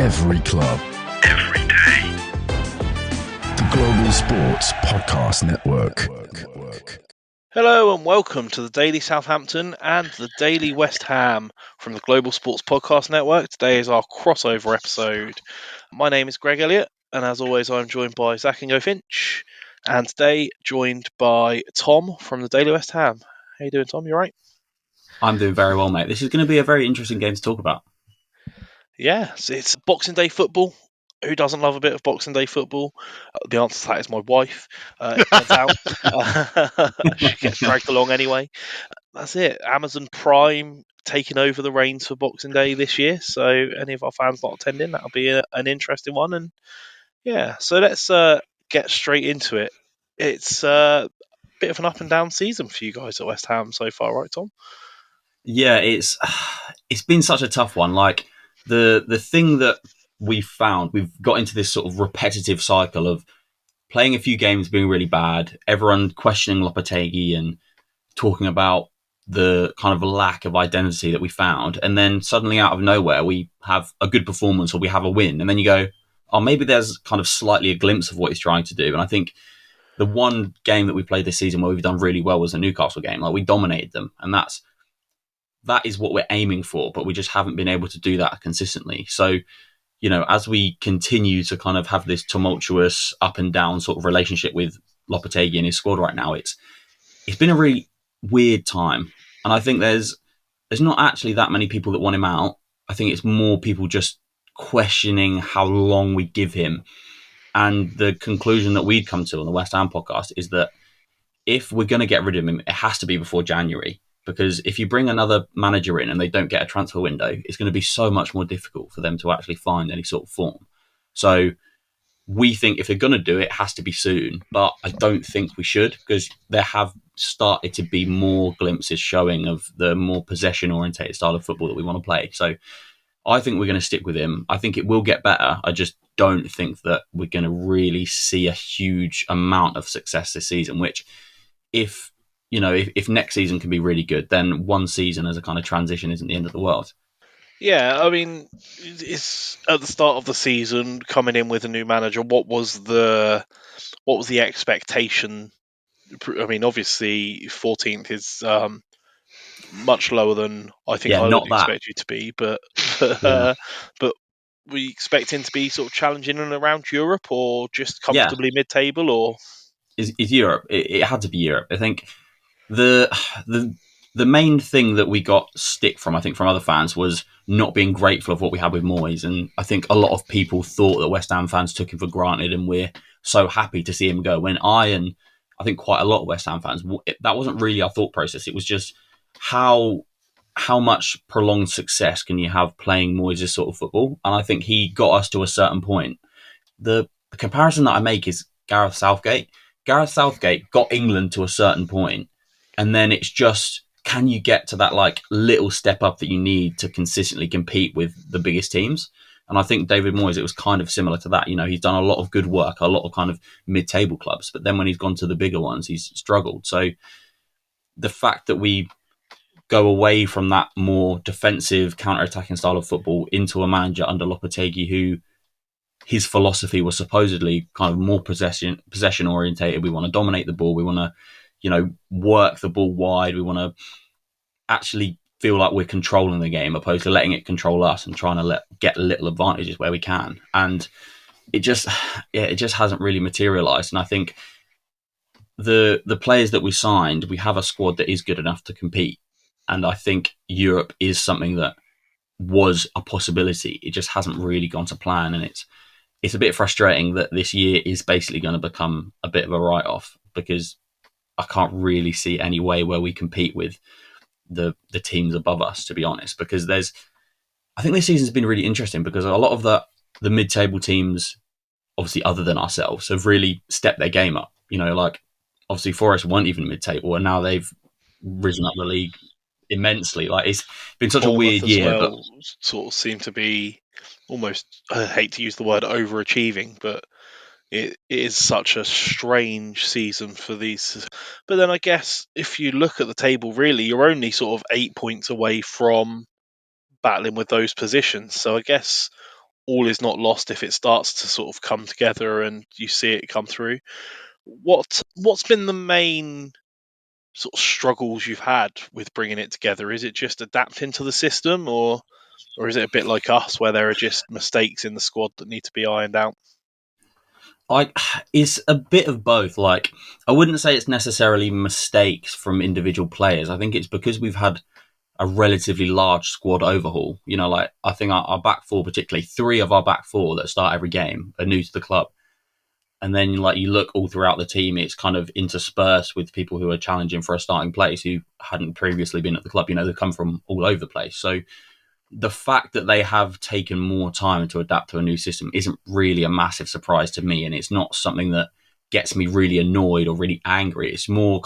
Every club. Every day. The Global Sports Podcast Network. Hello and welcome to the Daily Southampton and the Daily West Ham from the Global Sports Podcast Network. Today is our crossover episode. My name is Greg Elliott, and as always I'm joined by Zach and Go Finch, and today joined by Tom from the Daily West Ham. How you doing, Tom? You alright? I'm doing very well, mate. This is going to be a very interesting game to talk about. Yeah, it's Boxing Day football. Who doesn't love a bit of Boxing Day football? The answer to that is my wife. It turns out she gets dragged along anyway. That's it. Amazon Prime taking over the reins for Boxing Day this year. So any of our fans not attending, that'll be an interesting one. And yeah, so let's get straight into it. It's a bit of an up and down season for you guys at West Ham so far, right, Tom? Yeah, it's been such a tough one. Like the thing that we've got into this sort of repetitive cycle of playing a few games being really bad, everyone questioning Lopetegui and talking about the kind of lack of identity that we found, and then suddenly out of nowhere we have a good performance or we have a win, and then you go, oh, maybe there's kind of slightly a glimpse of what he's trying to do. And I think the one game that we played this season where we've done really well was the Newcastle game. Like, we dominated them, and that is what we're aiming for, but we just haven't been able to do that consistently. So, you know, as we continue to kind of have this tumultuous up and down sort of relationship with Lopetegui and his squad right now, it's been a really weird time. And I think there's not actually that many people that want him out. I think it's more people just questioning how long we give him. And the conclusion that we'd come to on the West Ham podcast is that if we're going to get rid of him, it has to be before January. Because if you bring another manager in and they don't get a transfer window, it's going to be so much more difficult for them to actually find any sort of form. So we think if they're going to do it, it has to be soon. But I don't think we should, because there have started to be more glimpses showing of the more possession-orientated style of football that we want to play. So I think we're going to stick with him. I think it will get better. I just don't think that we're going to really see a huge amount of success this season, which if next season can be really good, then one season as a kind of transition isn't the end of the world. Yeah, I mean, it's at the start of the season, coming in with a new manager. What was the expectation? I mean, obviously, 14th is much lower than I think Yeah, I would not that. expect you to be, but Yeah. but we expect him to be sort of challenging and around Europe, or just Yeah. comfortably mid-table, or Is Europe. It had to be Europe. I think the main thing that we got stick from, I think, from other fans was not being grateful of what we had with Moyes. And I think a lot of people thought that West Ham fans took him for granted, and we're so happy to see him go. When I think quite a lot of West Ham fans, that wasn't really our thought process. It was just how much prolonged success can you have playing Moyes' sort of football? And I think he got us to a certain point. The comparison that I make is Gareth Southgate. Gareth Southgate got England to a certain point, and then it's just, can you get to that like little step up that you need to consistently compete with the biggest teams? And I think David Moyes, it was kind of similar to that. You know, he's done a lot of good work, a lot of kind of mid-table clubs, but then when he's gone to the bigger ones, he's struggled. So the fact that we go away from that more defensive, counter-attacking style of football into a manager under Lopetegui who his philosophy was supposedly kind of more possession orientated. We want to dominate the ball. We want to, work the ball wide. We want to actually feel like we're controlling the game, opposed to letting it control us and trying to get little advantages where we can. And it just hasn't really materialized. And I think the players that we signed, we have a squad that is good enough to compete. And I think Europe is something that was a possibility. It just hasn't really gone to plan, and it's a bit frustrating that this year is basically going to become a bit of a write-off, because I can't really see any way where we compete with the teams above us, to be honest. Because I think this season's been really interesting because a lot of the mid-table teams, obviously other than ourselves, have really stepped their game up. You know, like obviously Forest weren't even mid-table, and now they've risen up the league immensely. Like, it's been such a weird as year, well, sort of seem to be almost, I hate to use the word overachieving, but it is such a strange season for these. But then I guess if you look at the table, really, you're only sort of 8 points away from battling with those positions. So I guess all is not lost if it starts to sort of come together and you see it come through. What's been the main sort of struggles you've had with bringing it together? Is it just adapting to the system, or is it a bit like us where there are just mistakes in the squad that need to be ironed out? It's a bit of both. Like, I wouldn't say it's necessarily mistakes from individual players. I think it's because we've had a relatively large squad overhaul. You know, like, I think our back four, particularly 3 of our back 4 that start every game, are new to the club. And then, like, you look all throughout the team, it's kind of interspersed with people who are challenging for a starting place who hadn't previously been at the club. You know, they come from all over the place. So the fact that they have taken more time to adapt to a new system isn't really a massive surprise to me. And it's not something that gets me really annoyed or really angry. It's more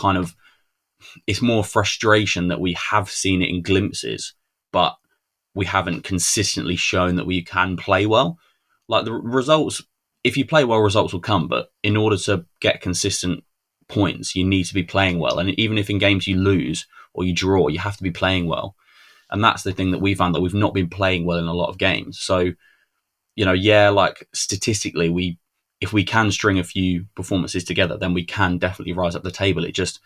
it's more frustration that we have seen it in glimpses, but we haven't consistently shown that we can play well. Like, the results, if you play well, results will come. But in order to get consistent points, you need to be playing well. And even if in games you lose or you draw, you have to be playing well. And that's the thing that we found, that we've not been playing well in a lot of games. So, you know, yeah, like, statistically, if we can string a few performances together, then we can definitely rise up the table. It just,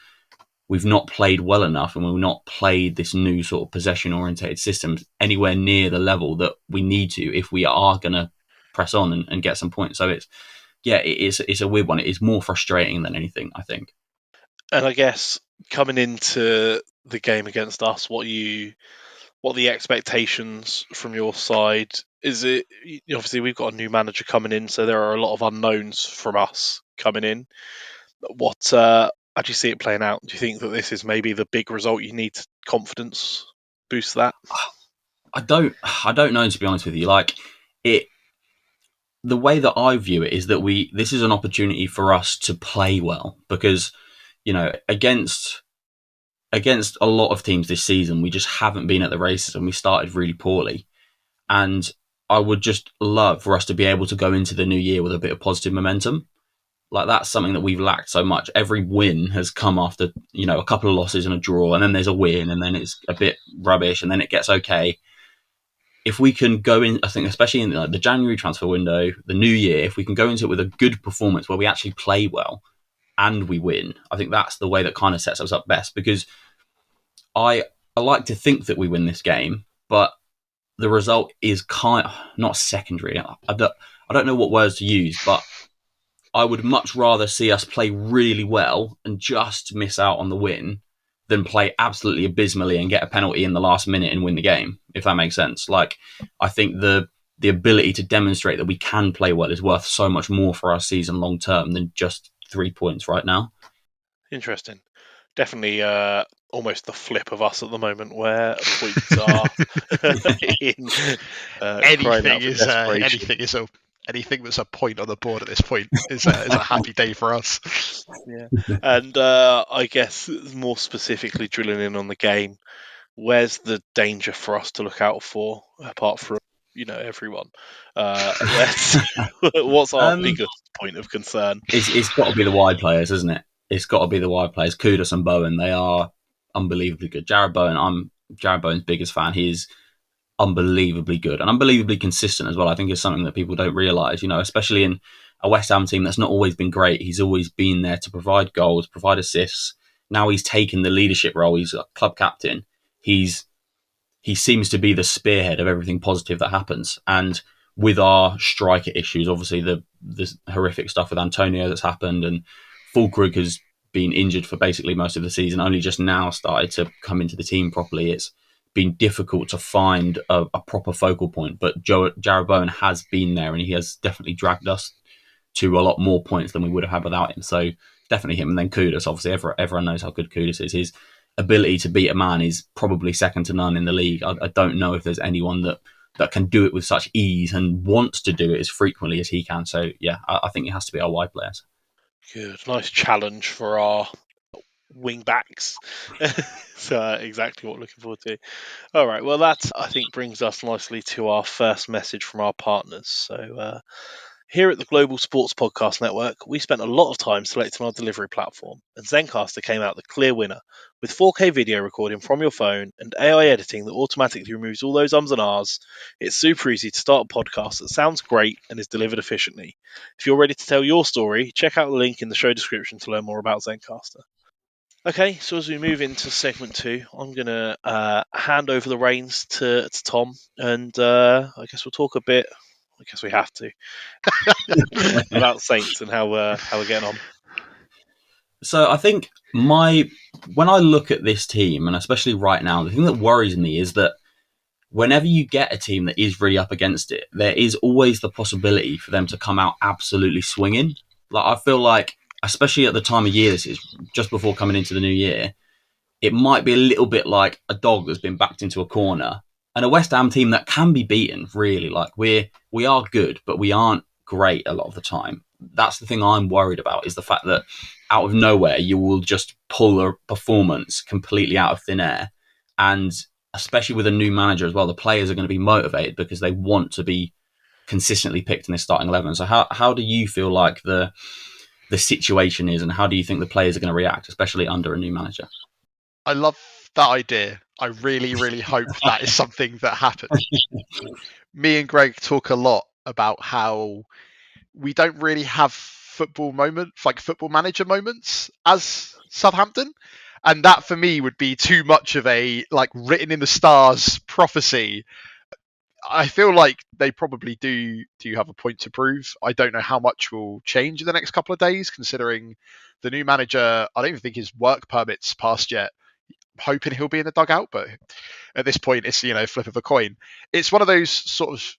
we've not played well enough, and we've not played this new sort of possession orientated system anywhere near the level that we need to if we are going to press on and get some points. So it's a weird one. It is more frustrating than anything, I think. And I guess coming into the game against us, what are the expectations from your side? Is it, obviously we've got a new manager coming in, so there are a lot of unknowns from us coming in. How do you see it playing out? Do you think that this is maybe the big result you need to confidence boost that? I don't know, to be honest with you. Like, it, the way that I view it is that this is an opportunity for us to play well, because, you know, against a lot of teams this season, we just haven't been at the races, and we started really poorly. And I would just love for us to be able to go into the new year with a bit of positive momentum. Like, that's something that we've lacked so much. Every win has come after, you know, a couple of losses and a draw, and then there's a win, and then it's a bit rubbish, and then it gets okay. If we can go in, I think, especially in the January transfer window, the new year, if we can go into it with a good performance where we actually play well and we win, I think that's the way that kind of sets us up best. Because I like to think that we win this game, but the result is kind of not secondary. I don't know what words to use, but I would much rather see us play really well and just miss out on the win than play absolutely abysmally and get a penalty in the last minute and win the game, if that makes sense. Like, I think the ability to demonstrate that we can play well is worth so much more for our season long term than just 3 points right now. Interesting. Definitely almost the flip of us at the moment, where points are in crying out for desperation. Anything that's a point on the board at this point is a happy day for us. Yeah, and I guess more specifically drilling in on the game, where's the danger for us to look out for, apart from, everyone? What's our biggest point of concern? It's got to be the wide players, isn't it? It's got to be the wide players. Kudus and Bowen, they are unbelievably good. Jared Bowen, I'm Jared Bowen's biggest fan. He is unbelievably good and unbelievably consistent as well. I think it's something that people don't realise, you know, especially in a West Ham team that's not always been great. He's always been there to provide goals, provide assists. Now he's taken the leadership role. He's a club captain. He seems to be the spearhead of everything positive that happens. And with our striker issues, obviously the horrific stuff with Antonio that's happened, and Fulkrug has been injured for basically most of the season, only just now started to come into the team properly. It's been difficult to find a proper focal point, but Jared Bowen has been there, and he has definitely dragged us to a lot more points than we would have had without him. So definitely him. And then Kudus, obviously everyone knows how good Kudus is. His ability to beat a man is probably second to none in the league. I don't know if there's anyone that can do it with such ease and wants to do it as frequently as he can. So yeah, I think it has to be our wide players. Good, nice challenge for our wing backs. So exactly what we're looking forward to. All right, well, that I think brings us nicely to our first message from our partners. So Here at the Global Sports Podcast Network, we spent a lot of time selecting our delivery platform, and Zencaster came out the clear winner, with 4K video recording from your phone and AI editing that automatically removes all those ums and ahs. It's super easy to start a podcast that sounds great and is delivered efficiently. If you're ready to tell your story, check out the link in the show description to learn more about Zencaster. Okay, so as we move into segment 2, I'm going to hand over the reins to Tom, and I guess we'll talk a bit. I guess we have to about Saints and how we're getting on. So I think when I look at this team, and especially right now, the thing that worries me is that whenever you get a team that is really up against it, there is always the possibility for them to come out absolutely swinging. Like I feel like, especially at the time of year this is, just before coming into the new year, it might be a little bit like a dog that's been backed into a corner, and a West Ham team that can be beaten. Really, like we are good, but we aren't great a lot of the time. That's the thing I'm worried about, is the fact that out of nowhere you will just pull a performance completely out of thin air, and especially with a new manager as well, the players are going to be motivated because they want to be consistently picked in this starting 11. So how do you feel like the situation is, and how do you think the players are going to react, especially under a new manager? I love that idea. I really, really hope that is something that happens. Me and Greg talk a lot about how we don't really have football manager moments as Southampton. And that for me would be too much of a written in the stars prophecy. I feel like they probably do have a point to prove. I don't know how much will change in the next couple of days, considering the new manager, I don't even think his work permit's passed yet. I'm hoping he'll be in the dugout, but at this point it's flip of a coin. It's one of those sort of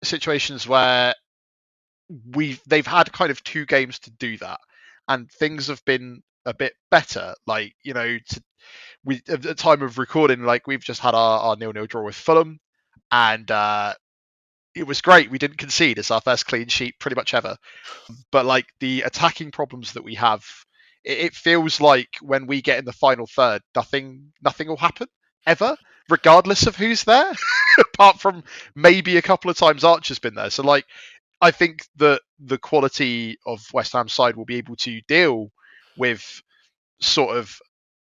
situations where they've had kind of 2 games to do that, and things have been a bit better. At the time of recording, we've just had our 0-0 draw with Fulham, and it was great. We didn't concede. It's our first clean sheet pretty much ever. But the attacking problems that we have, it feels like when we get in the final third, nothing will happen ever, regardless of who's there, apart from maybe a couple of times Archer's been there. So I think that the quality of West Ham's side will be able to deal with sort of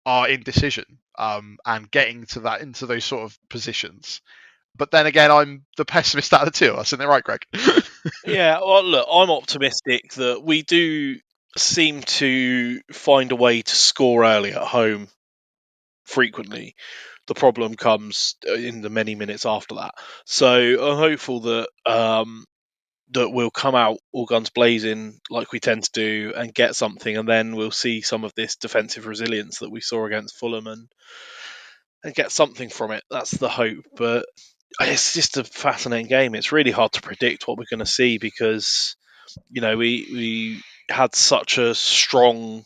our indecision and getting into those sort of positions. But then again, I'm the pessimist out of the two of us, isn't it right, Greg? Yeah, well, look, I'm optimistic that we do seem to find a way to score early at home frequently. The problem comes in the many minutes after that. So I'm hopeful that that we'll come out all guns blazing like we tend to do and get something, and then we'll see some of this defensive resilience that we saw against Fulham and get something from it. That's the hope. But it's just a fascinating game. It's really hard to predict what we're going to see because we had such a strong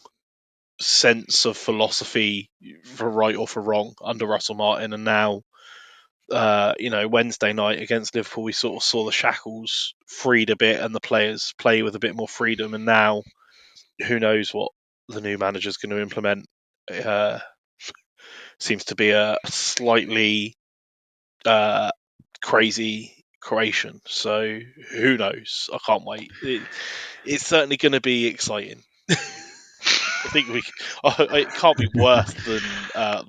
sense of philosophy for right or for wrong under Russell Martin, and now Wednesday night against Liverpool, we sort of saw the shackles freed a bit and the players play with a bit more freedom. And now, who knows what the new manager's going to implement? Seems to be a slightly crazy creation. So who knows? I can't wait. It's certainly going to be exciting. I think it can't be worse than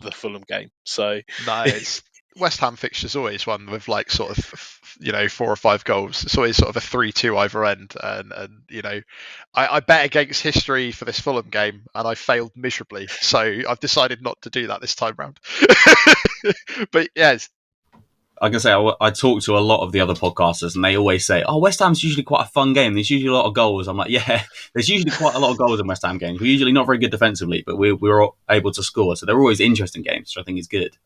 the Fulham game. So No, it's West Ham fixture's always one with sort of 4 or 5 goals. It's always sort of a 3-2 either end, and I bet against history for this Fulham game, and I failed miserably. So I've decided not to do that this time round. But yeah, I can say I talk to a lot of the other podcasters, and they always say, "Oh, West Ham's usually quite a fun game. There's usually a lot of goals." I'm like, "Yeah, there's usually quite a lot of goals in West Ham games. We're usually not very good defensively, but we're able to score. So they're always interesting games, which I think is good."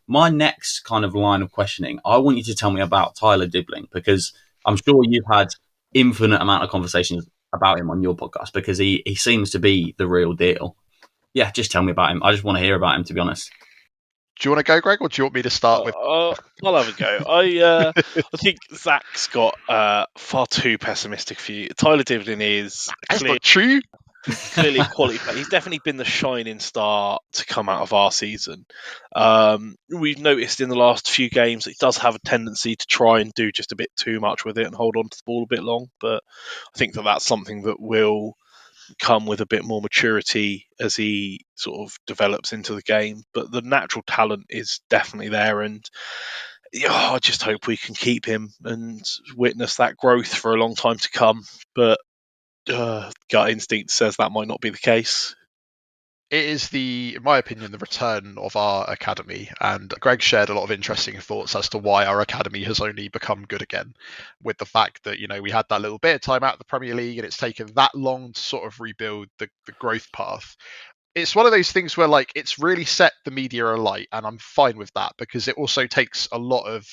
My next kind of line of questioning, I want you to tell me about Tyler Dibling, because I'm sure you've had infinite amount of conversations about him on your podcast, because he seems to be the real deal. Yeah, just tell me about him. I just want to hear about him, to be honest. do you want to go, Greg, or do you want me to start with? I'll have a go. I think Zach's got far too pessimistic for you. Tyler Dibling is That's clear. not true. He's clearly a quality player. He's definitely been the shining star to come out of our season. We've noticed in the last few games that he does have a tendency to try and do just a bit too much with it and hold on to the ball a bit long. But I think that that's something that will come with a bit more maturity as he sort of develops into the game. But the natural talent is definitely there, and I just hope we can keep him and witness that growth for a long time to come. But gut instinct says that might not be the case. It is in my opinion, the return of our academy. And Greg shared a lot of interesting thoughts as to why our academy has only become good again, with the fact that, we had that little bit of time out of the Premier League and it's taken that long to sort of rebuild the growth path. It's one of those things where, like, it's really set the media alight, and I'm fine with that because it also takes a lot of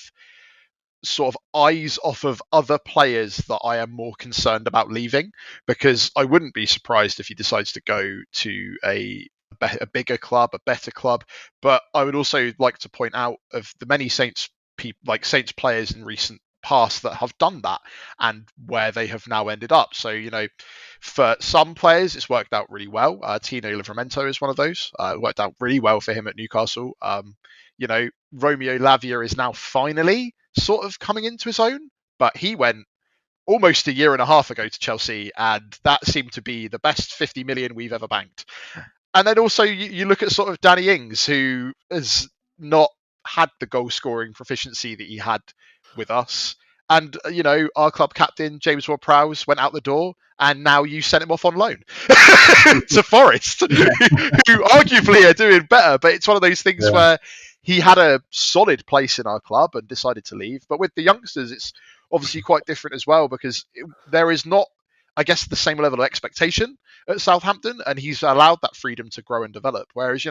sort of eyes off of other players that I am more concerned about leaving, because I wouldn't be surprised if he decides to go to a bigger club, a better club. But I would also like to point out of the many Saints Saints players in recent past that have done that and where they have now ended up. So, for some players, it's worked out really well. Tino Livramento is one of those. It worked out really well for him at Newcastle. Romeo Lavia is now finally sort of coming into his own, but he went almost a year and a half ago to Chelsea, and that seemed to be the best 50 million we've ever banked. And then also you look at sort of Danny Ings, who has not had the goal scoring proficiency that he had with us. And, our club captain, James Ward-Prowse, went out the door, and now you sent him off on loan to Forest, who arguably are doing better. But it's one of those things where he had a solid place in our club and decided to leave. But with the youngsters, it's obviously quite different as well, because there is not, I guess, the same level of expectation at Southampton, and he's allowed that freedom to grow and develop. Whereas,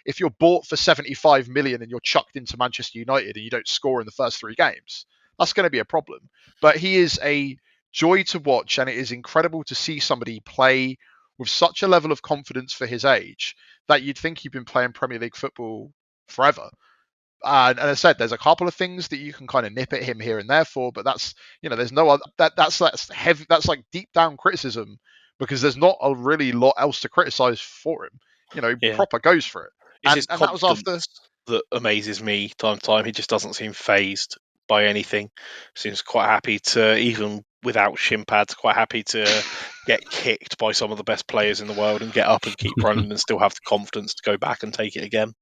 if you're bought for 75 million and you're chucked into Manchester United and you don't score in the first 3 games, that's going to be a problem. But he is a joy to watch, and it is incredible to see somebody play with such a level of confidence for his age that you'd think he'd been playing Premier League football forever. And as I said, there's a couple of things that you can kind of nip at him here and there for, but that's, there's no other, that's heavy, that's like deep down criticism, because there's not a really lot else to criticize for him. Proper goes for it. It's his and that was after that amazes me time to time. He just doesn't seem phased by anything. Seems quite happy to, even without shin pads, quite happy to get kicked by some of the best players in the world and get up and keep running and still have the confidence to go back and take it again.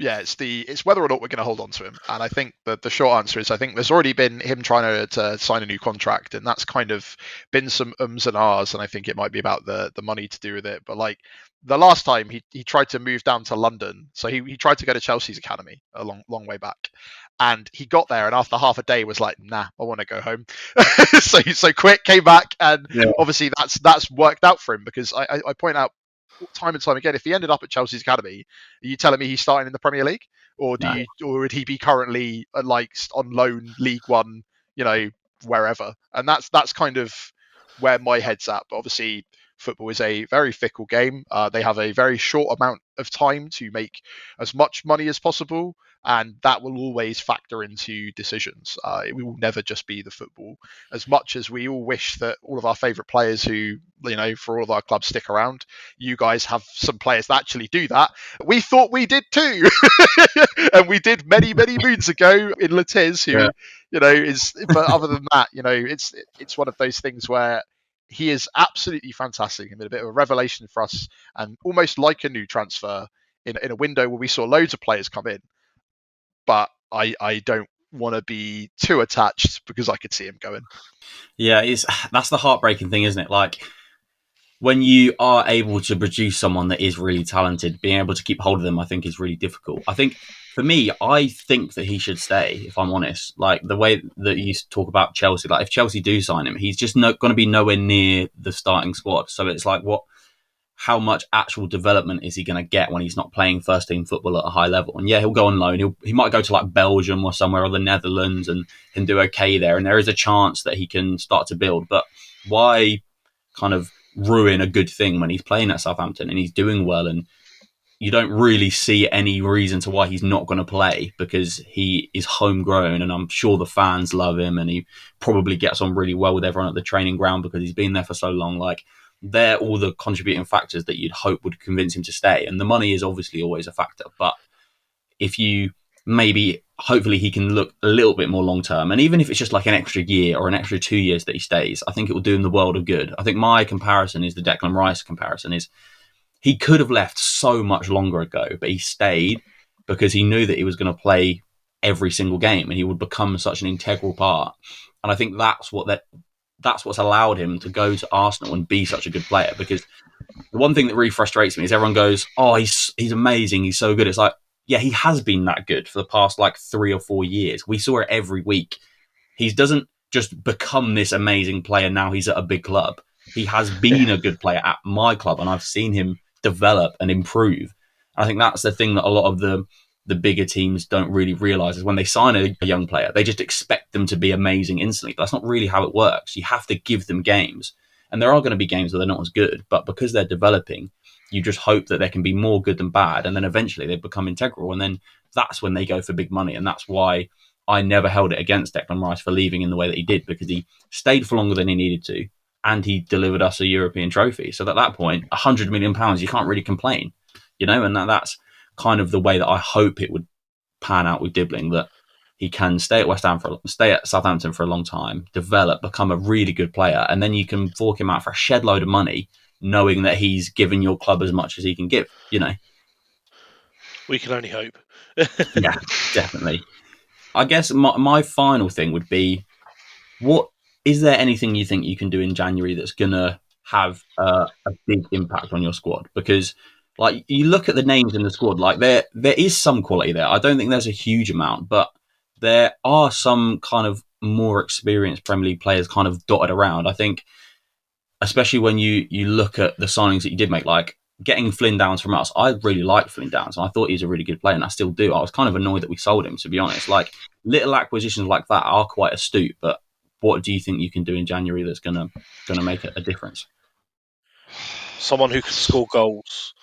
Yeah, it's whether or not we're going to hold on to him. And I think that the short answer is, I think there's already been him trying to sign a new contract, and that's kind of been some ums and ahs, and I think it might be about the money to do with it. But like the last time he tried to move down to London, so he tried to go to Chelsea's academy a long way back, and he got there, and after half a day was like, nah, I want to go home. so quick, came back, and obviously that's worked out for him, because I point out time and time again, if he ended up at Chelsea's academy, are you telling me he's starting in the Premier League, or or would he be currently like on loan League One, wherever? And that's kind of where my head's at. But obviously, football is a very fickle game. They have a very short amount of time to make as much money as possible, and that will always factor into decisions. It will never just be the football. As much as we all wish that all of our favourite players who, for all of our clubs stick around, you guys have some players that actually do that. We thought we did too. And we did many moons ago in Latiz, who, is, but other than that, it's one of those things where he is absolutely fantastic and been a bit of a revelation for us, and almost like a new transfer in a window where we saw loads of players come in. But I don't want to be too attached, because I could see him going. Yeah, that's the heartbreaking thing, isn't it? Like, when you are able to produce someone that is really talented, being able to keep hold of them, I think, is really difficult. I think, for me, I think that he should stay, if I'm honest. Like, the way that you talk about Chelsea, like, if Chelsea do sign him, he's just not going to be nowhere near the starting squad. So it's like, how much actual development is he going to get when he's not playing first team football at a high level? And yeah, he'll go on loan. He might go to like Belgium or somewhere, or the Netherlands, and do okay there. And there is a chance that he can start to build. But why kind of ruin a good thing when he's playing at Southampton and he's doing well, and you don't really see any reason to why he's not going to play, because he is homegrown, and I'm sure the fans love him, and he probably gets on really well with everyone at the training ground because he's been there for so long. Like, they're all the contributing factors that you'd hope would convince him to stay. And the money is obviously always a factor, but if you maybe, hopefully he can look a little bit more long term, and even if it's just like an extra year or an extra 2 years that he stays, I think it will do him the world of good. I think my comparison is the Declan Rice comparison. Is he could have left so much longer ago, but he stayed because he knew that he was going to play every single game and he would become such an integral part. And I think that's what's allowed him to go to Arsenal and be such a good player. Because the one thing that really frustrates me is everyone goes, "Oh, he's amazing, he's so good." It's like, yeah, he has been that good for the past like 3 or 4 years. We saw it every week. He doesn't just become this amazing player now he's at a big club. He has been a good player at my club, and I've seen him develop and improve. I think that's the thing that a lot of the bigger teams don't really realize is when they sign a young player, they just expect them to be amazing instantly. But that's not really how it works. You have to give them games. And there are going to be games where they're not as good, but because they're developing, you just hope that they can be more good than bad. And then eventually they become integral. And then that's when they go for big money. And that's why I never held it against Declan Rice for leaving in the way that he did, because he stayed for longer than he needed to. And he delivered us a European trophy. So at that point, £100 million, you can't really complain, and that's kind of the way that I hope it would pan out with Dibling, that he can stay at stay at Southampton for a long time, develop, become a really good player, and then you can fork him out for a shed load of money, knowing that he's given your club as much as he can give. We can only hope. Yeah, definitely. I guess my final thing would be, what is there anything you think you can do in January that's gonna have a big impact on your squad? Because like you look at the names in the squad, like there is some quality there. I don't think there's a huge amount, but there are some kind of more experienced Premier League players kind of dotted around. I think, especially when you look at the signings that you did make, like getting Flynn Downs from us. I really liked Flynn Downs, and I thought he was a really good player, and I still do. I was kind of annoyed that we sold him, to be honest. Like little acquisitions like that are quite astute, but what do you think you can do in January that's gonna make a difference? Someone who can score goals.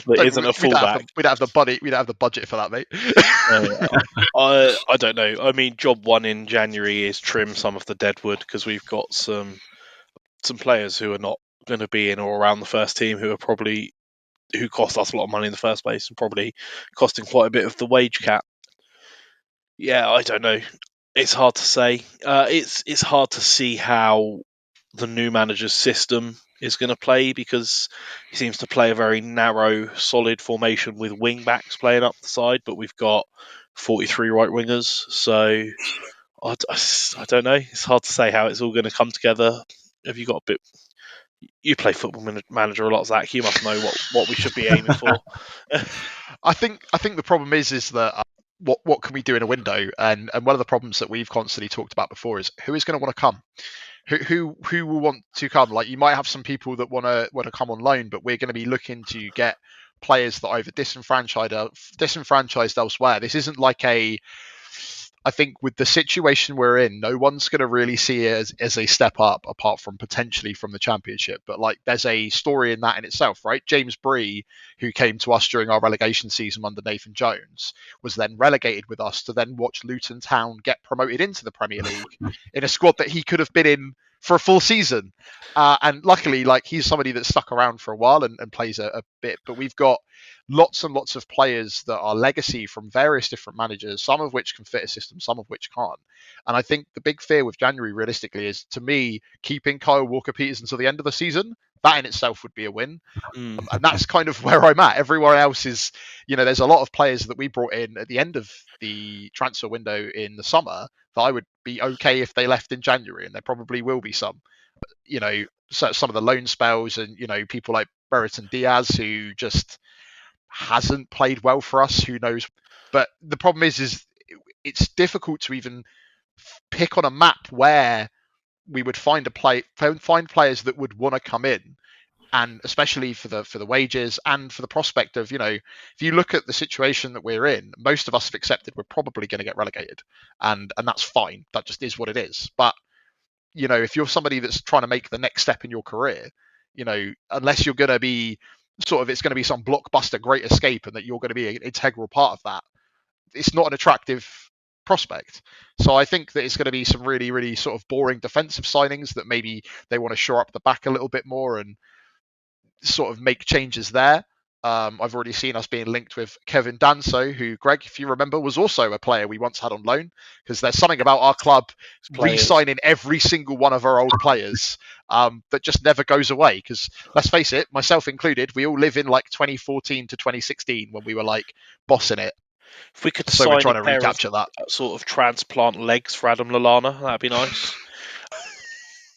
That isn't a fullback. We don't have the budget. We don't have the budget for that, mate. I don't know. I mean, job one in January is trim some of the deadwood, because we've got some players who are not going to be in or around the first team who cost us a lot of money in the first place and probably costing quite a bit of the wage cap. Yeah, I don't know. It's hard to say. It's hard to see how the new manager's system is going to play, because he seems to play a very narrow, solid formation with wing backs playing up the side, but we've got 43 right wingers. So I don't know. It's hard to say how it's all going to come together. Have you got a bit? You play Football Manager a lot, Zach. You must know what we should be aiming for. I think the problem is that what can we do in a window? And one of the problems that we've constantly talked about before is who is going to want to come. Who will want to come? Like, you might have some people that want to come on loan, but we're going to be looking to get players that are either disenfranchised elsewhere. This isn't like I think with the situation we're in, no one's going to really see it as a step up, apart from potentially from the Championship. But like, there's a story in that in itself, right? James Bree, who came to us during our relegation season under Nathan Jones, was then relegated with us to then watch Luton Town get promoted into the Premier League in a squad that he could have been in for a full season. And luckily, like, he's somebody that's stuck around for a while and plays a bit. But we've got lots and lots of players that are legacy from various different managers, some of which can fit a system, some of which can't. And I think the big fear with January, realistically, is, to me, keeping Kyle Walker-Peters until the end of the season. That in itself would be a win. And that's kind of where I'm at. Everywhere else is, there's a lot of players that we brought in at the end of the transfer window in the summer that I would be okay if they left in January, and there probably will be some. So some of the loan spells, and people like Brereton Diaz, who just hasn't played well for us. Who knows? But the problem is it's difficult to even pick on a map where we would find players that would want to come in, and especially for the wages and for the prospect of, if you look at the situation that we're in, most of us have accepted we're probably going to get relegated, and that's fine. That just is what it is. But if you're somebody that's trying to make the next step in your career, unless you're going to be it's going to be some blockbuster great escape and that you're going to be an integral part of that, it's not an attractive prospect. So I think that it's going to be some really, really sort of boring defensive signings that maybe they want to shore up the back a little bit more and sort of make changes there. I've already seen us being linked with Kevin Danso, who, Greg, if you remember, was also a player we once had on loan, because there's something about our club re-signing every single one of our old players that just never goes away. Because let's face it, myself included, we all live in like 2014 to 2016 when we were like bossing it. If we could So sign we're trying a to pair recapture that. of sort of transplant legs for Adam Lallana, that'd be nice.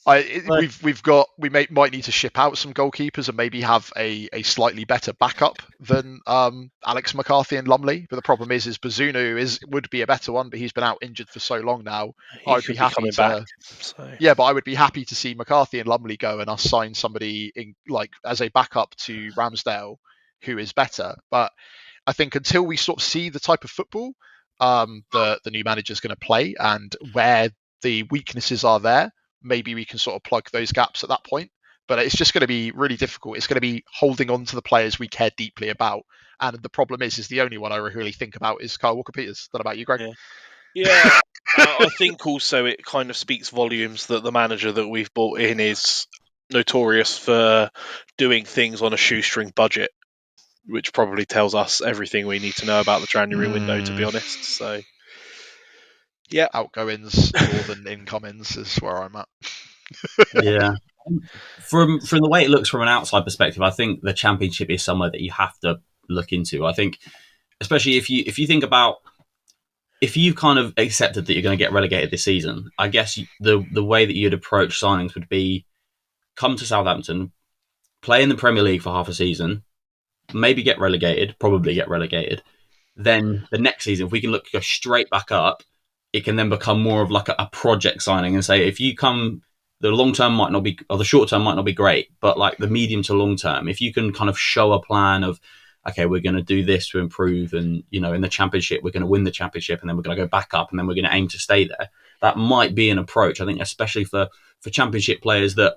We might need to ship out some goalkeepers and maybe have a slightly better backup than Alex McCarthy and Lumley. But the problem is Bazunu would be a better one, but he's been out injured for so long now. He could be coming back. So. Yeah, but I would be happy to see McCarthy and Lumley go and us sign somebody in like as a backup to Ramsdale who is better. But I think until we sort of see the type of football the new manager's going to play and where the weaknesses are there, maybe we can sort of plug those gaps at that point. But it's just going to be really difficult. It's going to be holding on to the players we care deeply about. And the problem is the only one I really think about is Kyle Walker-Peters. What about you, Greg? Yeah. I think also it kind of speaks volumes that the manager that we've brought in is notorious for doing things on a shoestring budget, which probably tells us everything we need to know about the January window, to be honest. So, yeah. Outgoings more than incomings is where I'm at. Yeah. From the way it looks from an outside perspective, I think the Championship is somewhere that you have to look into. I think, especially if you think about, if you've kind of accepted that you're going to get relegated this season, I guess the way that you'd approach signings would be come to Southampton, play in the Premier League for half a season, maybe get relegated, probably get relegated. Then the next season, if we can go straight back up, it can then become more of like a project signing and say, if you come, the long term might not be, or the short term might not be great, but like the medium to long term, if you can kind of show a plan of, okay, we're going to do this to improve, and in the Championship we're going to win the Championship, and then we're going to go back up, and then we're going to aim to stay there. That might be an approach, I think, especially for Championship players that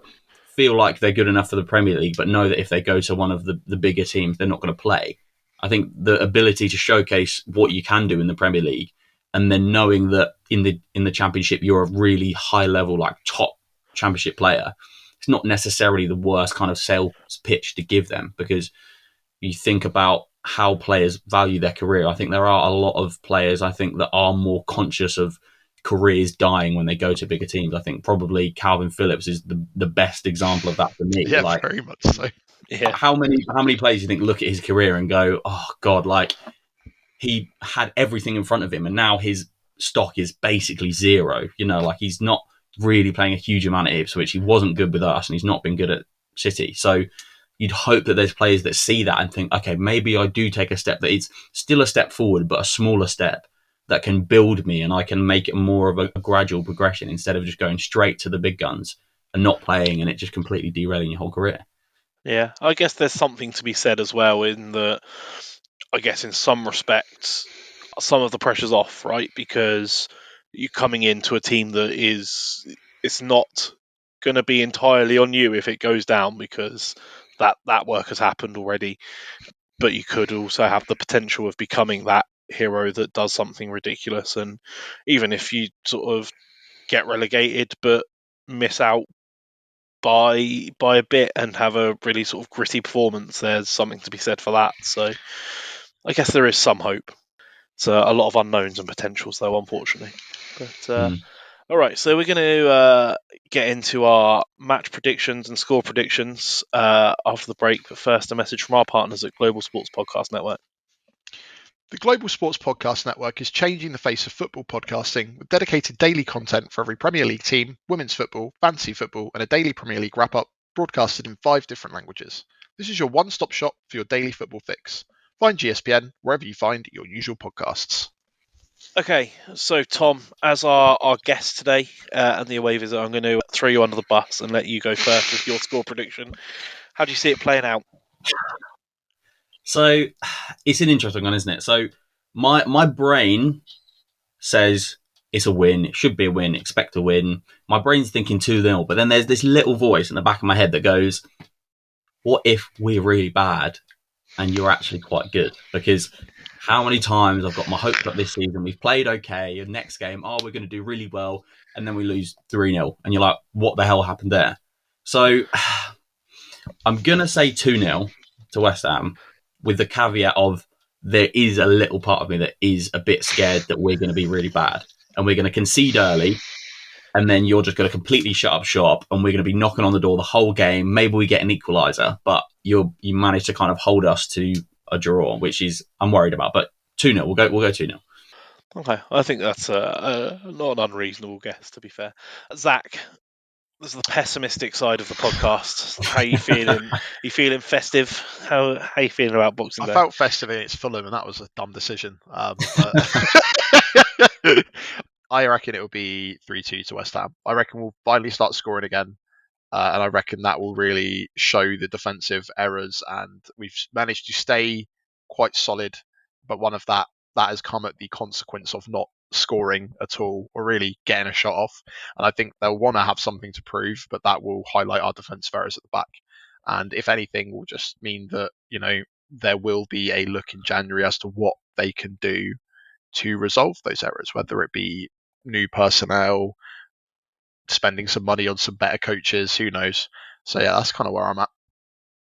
feel like they're good enough for the Premier League, but know that if they go to one of the bigger teams, they're not going to play. I think the ability to showcase what you can do in the Premier League, and then knowing that in the Championship you're a really high level, like top Championship player, it's not necessarily the worst kind of sales pitch to give them, because you think about how players value their career. I think there are a lot of players, I think, that are more conscious of careers dying when they go to bigger teams. I think probably Calvin Phillips is the best example of that for me. Yeah, like, very much so. Yeah. How many players do you think look at his career and go, oh God, like he had everything in front of him and now his stock is basically zero. Like he's not really playing a huge amount at Ipswich. He wasn't good with us and he's not been good at City. So you'd hope that there's players that see that and think, okay, maybe I do take a step that is still a step forward, but a smaller step that can build me and I can make it more of a gradual progression instead of just going straight to the big guns and not playing and it just completely derailing your whole career. Yeah, I guess there's something to be said as well in that, I guess in some respects, some of the pressure's off, right? Because you're coming into a team that it's not going to be entirely on you if it goes down, because that work has happened already. But you could also have the potential of becoming that hero that does something ridiculous. And even if you sort of get relegated but miss out by a bit and have a really sort of gritty performance, there's something to be said for that. So I guess there is some hope. It's a lot of unknowns and potentials, though, unfortunately. But all right, so we're going to get into our match predictions and score predictions after the break. But first, a message from our partners at Global Sports Podcast Network. The Global Sports Podcast Network is changing the face of football podcasting with dedicated daily content for every Premier League team, women's football, fantasy football, and a daily Premier League wrap-up broadcasted in 5 different languages. This is your one-stop shop for your daily football fix. Find GSPN wherever you find your usual podcasts. Okay, so Tom, as our guest today and the away visit, I'm going to throw you under the bus and let you go first with your score prediction. How do you see it playing out? So it's an interesting one, isn't it? So my brain says it's a win. It should be a win. Expect a win. My brain's thinking 2-0, but then there's this little voice in the back of my head that goes, what if we're really bad and you're actually quite good? Because how many times I've got my hopes up this season. We've played okay, and next game, we're going to do really well, and then we lose 3-0, and you're like, what the hell happened there? So I'm going to say 2-0 to West Ham, with the caveat of there is a little part of me that is a bit scared that we're going to be really bad, and we're going to concede early, and then you're just going to completely shut up shop, and we're going to be knocking on the door the whole game. Maybe we get an equaliser, but you manage to kind of hold us to a draw, which is I'm worried about. But 2-0, we'll go 2-0. Okay, I think that's not an unreasonable guess, to be fair. Zach, this is the pessimistic side of the podcast. How you feeling? You feeling festive? How you feeling about Boxing Day? I felt festive against Fulham, and that was a dumb decision. But I reckon it will be 3-2 to West Ham. I reckon we'll finally start scoring again. And I reckon that will really show the defensive errors. And we've managed to stay quite solid. But one of that has come at the consequence of not scoring at all or really getting a shot off. And I think they'll want to have something to prove, but that will highlight our defensive errors at the back. And if anything, will just mean that, there will be a look in January as to what they can do to resolve those errors, whether it be new personnel, spending some money on some better coaches, who knows? So yeah, that's kind of where I'm at.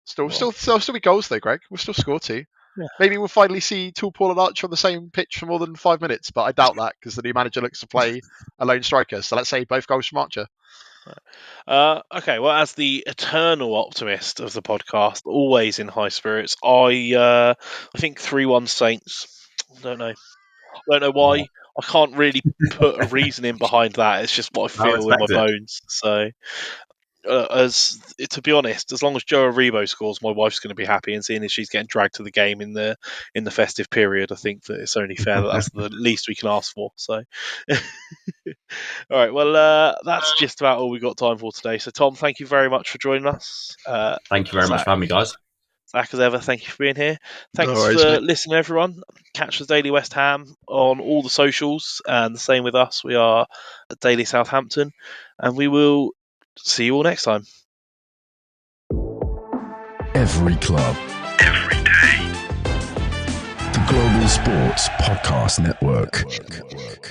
Still be goals though, Greg. We'll still score 2. Yeah. Maybe we'll finally see Paul and Archer on the same pitch for more than 5 minutes, but I doubt that because the new manager looks to play a lone striker. So let's say both goals from Archer. Okay, well, as the eternal optimist of the podcast, always in high spirits, I think 3-1 Saints. Don't know why. I can't really put a reasoning behind that. It's just what I feel in my bones. So, to be honest, as long as Joe Aribo scores, my wife's going to be happy. And seeing as she's getting dragged to the game in the festive period, I think that it's only fair that that's the least we can ask for. So, all right. Well, that's just about all we got time for today. So, Tom, thank you very much for joining us. Thank you very much for having me, guys. Zach, as ever, thank you for being here. Thanks No worries, for mate. listening, everyone. Catch us Daily West Ham on all the socials, and the same with us. We are at Daily Southampton, and we will see you all next time. Every club, every day. The Global Sports Podcast Network.